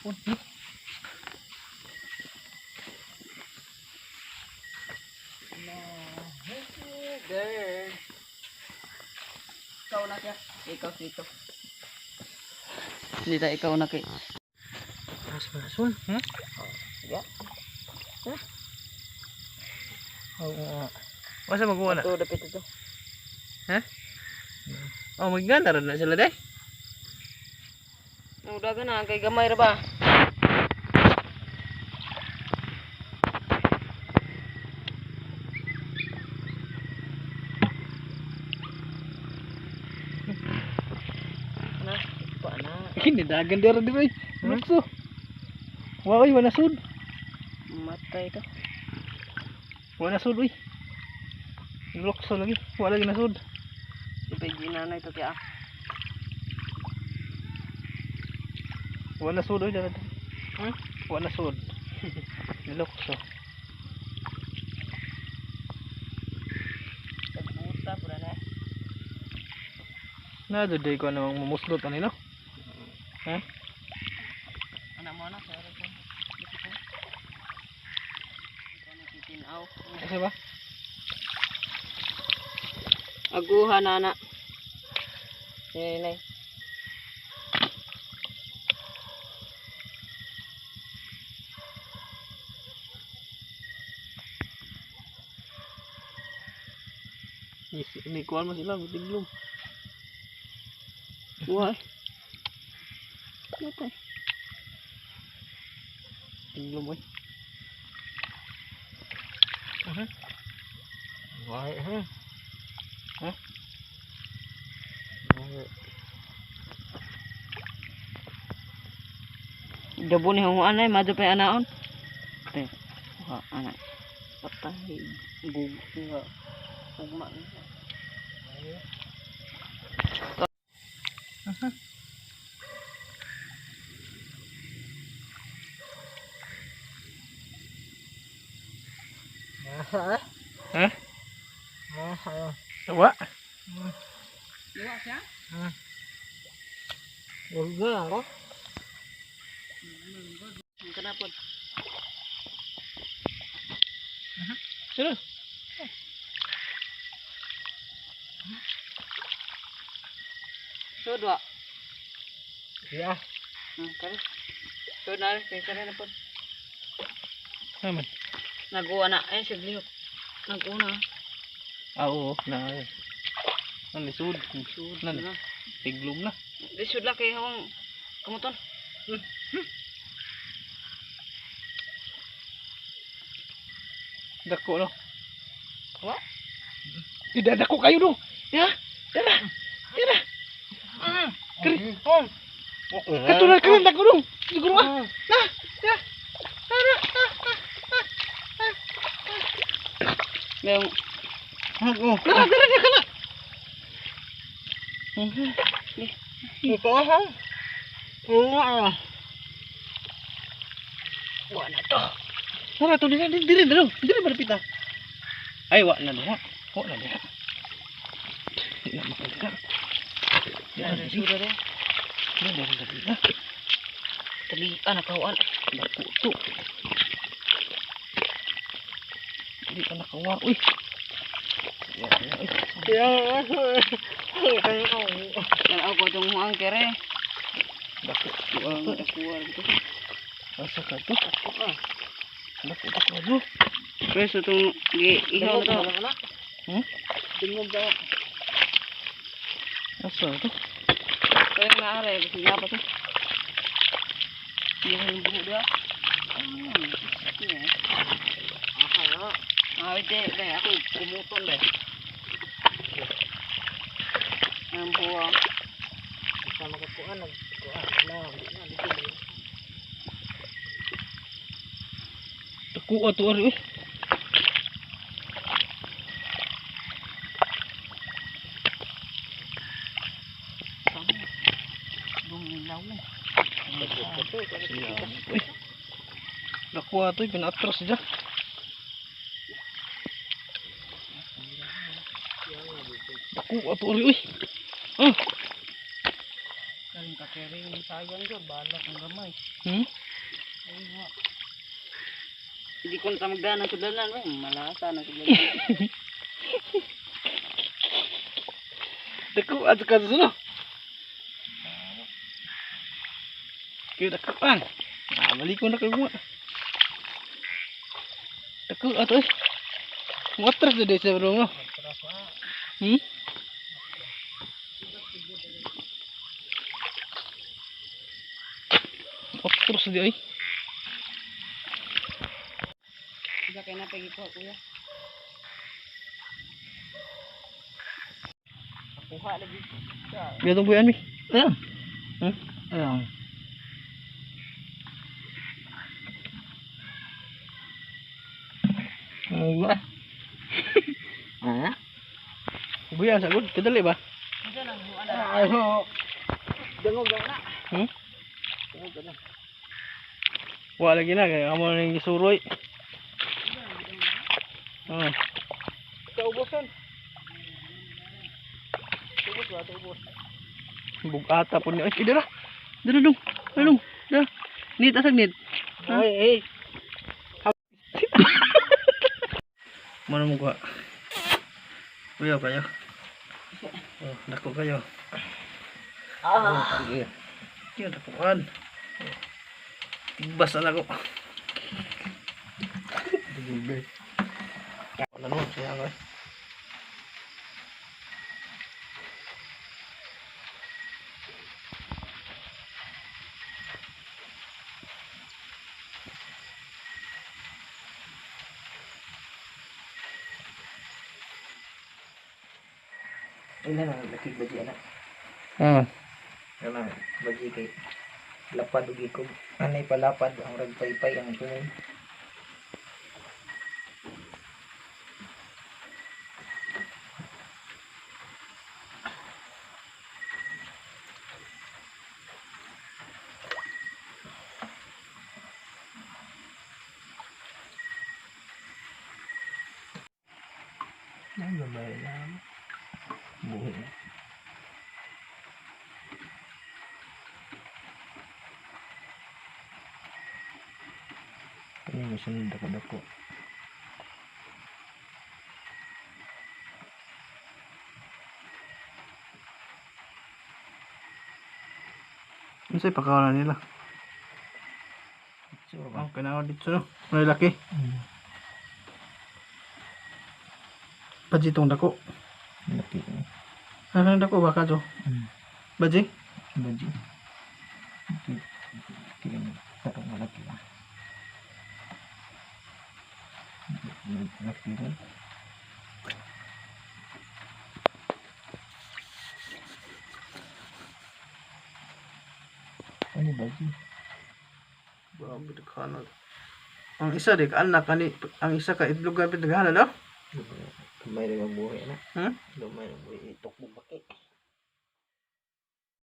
Girl. Ikaw na siya. Ikaw dito. Hindi tayo ikaw na kay. Asun. Sige. Oo. Masa magawa na? Ito, dapit ito. Oh, magiganda rin na sila day. Udagan na, kay gamay ra ba? Na, pa na. Hindi dagan dira di bay. Lukso. Wow, wala sud. Matay ito. Wala sud uy. Lukso lagi. Wala lagi nasud. Ipay na ito kaya. Wala sud uy dara. Hmm? Wala sud. Lukso. Tagbuta pura na. Na day ko namang mumuslot ani no. Ha? Anak mo na, sorry po. Ikaw na titinaw. Asa ba? Aguhan na na. Nay. Yes, ini kuan mo sila tiglom. Wah. Matay. Tiglom boy. Why, ha? Ha? Dabo ni hong anay, madyo pa anaon. Te. Anak. Patay. Gugma. Gugma. Ha? Tawa? Diwa siya? Wala ako. Kenapa? Sino? Sudwa. Ya. Kali. Sudna, kaya na po. Naman. Naguwa na. Ay, siblihok. Naguna. Oo, na. Ang lisod. Sud Na. na. Tiglom na. Di sud la kay hawang kamuton. Dako no. Wa? Idadako kayo no. Ya. Tara. Tara. Kiri. Kato na kanan dako no. Siguro ah. Na. Ya. Tara. Yung Tara kana. Ito ha. wa na to. Tara to diri dalo. Diri malapit ah. Ay wa na diha. Wa na diha. Di na makalita. Ya, sudah deh. Diri. Telian kawan. Dako to. Di ka nakawa. Uy. Ya. Yang aku tong huang kere. Dako. Uang kuar gitu. Asa ka to? Dako. Wes tong ihaw na to. Tingog daw. Asa to? Kaya na are, kasi nga pa to. Yung buho dia. Ite, deh aku kumuton deh. Ang buho. Sama kapuan na. Dako ato ari. Dako ato pinatras siya. Dako ato ari uy. Kaling kakering sayang dyan, balak ang gamay. Hmm? Hindi ko na magdaan ng kudlanan. Malasa ng kudlanan. Dako ato ka sa no. Kaya dako an. Balik ko na kayo. Dako ato eh. Matras na desa bro no. Hmm? Matras di ay. Sudah kayo na pagi po, kuya. Kuha lagi. Gatong buyan mi. Ayan. Hmm? Ayan. Wala. Ah? Buyan sagud kadali ba? Diyan ang huan. Ayo. Dengog daw na. Hmm? Dengog na. Wala lagi na kay amo ning gisuroy. Kaubusan. Ubos ba? Ubos. Bugata po ni. Ay, dira. Dira dong. Dong. Dira. Nit asag nit. Ay, ay. Mana mo kuha? Kuya kayo. Oh, dako kayo. Oh, sige. Kaya dakuan. Tibas na ko. Dugbe. Wala naman siya ko. Ina na laki baji anak. Ah. Ana baji kay lapad ugi ko. Anay palapad ang ragpaypay ang kunin. Ay, gabay lang. Buhay na. Ano yung masunod ako-dako? Ano sa'yo pakawalan nila? Sure Oh, kailangan dito no. May laki. Baji tong dako. Laki na. Ano dako baka to? Baji? Baji. Kaya tarong malaki na. Laki na. Ano baji? Bago daghanan. Ang isa di ka anak kani, ang isa ka idlogan pid daghanan daw. Lumay rin ang buhay na. Hmm? Lumay ang buhay ito.